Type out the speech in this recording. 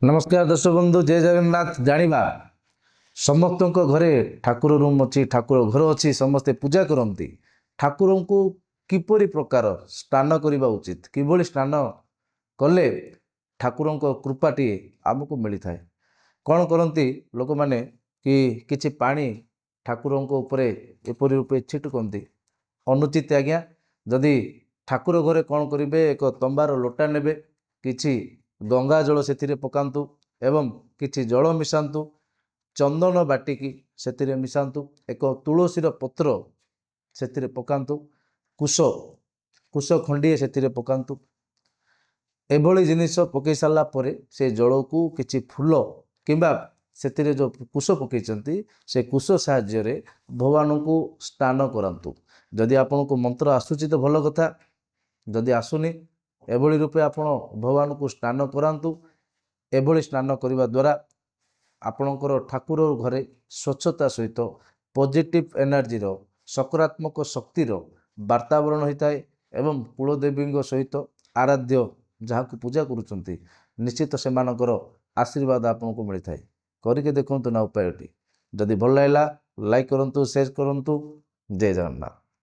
नमस्कार दर्शक बंधु, जय जगन्नाथ। जानिबा समस्त घरे ठाकुर रूम अच्छी, ठाकुर घर अच्छी, समस्ते पूजा करती। ठाकुर को किपरि प्रकार स्नान करने उचित, किभली स्नान कले ठाकुर कृपाटी आमको मिली थाए। कौन करती लोक मैंने कि किछि पानी ठाकुर उपरे एपरि रूपे छिटकती, अनुचित आज्ञा। जदि ठाकुर घरे कौन करेंगे, एक तंबार लोटा नेबे, किछि गंगा जल से पकातु एवं किछि जल मिशातु, चंदन बाटिकी से मिशातु, एक तुलसीर पत्र से पकातु, कुश कुश खंडीए से पकातु। एभली जिनिस पकई सारा पर से जल को किछि फूल किंबा से जो कुश पकई से कुश साहाय्य भगवान को स्नान करातु। जदि आपन को मंत्र आसूची तो भल कथा, जदि आसुनी एभली रूपे आपण भगवान को स्नान करातु। एभली स्नान करने द्वारा आपणकर ठाकुर घरे स्वच्छता सहित पॉजिटिव एनर्जी सकारात्मक शक्तिर वातावरण होता है एवं कुलदेवी सहित आराध्य जहाँ को पूजा करुँच निश्चित से आशीर्वाद आपन को मिलता है। करके देखु ना उपायटी। जदि भल लगा लाइक करूँ, शेयर करूँ। जय जगन्नाथ।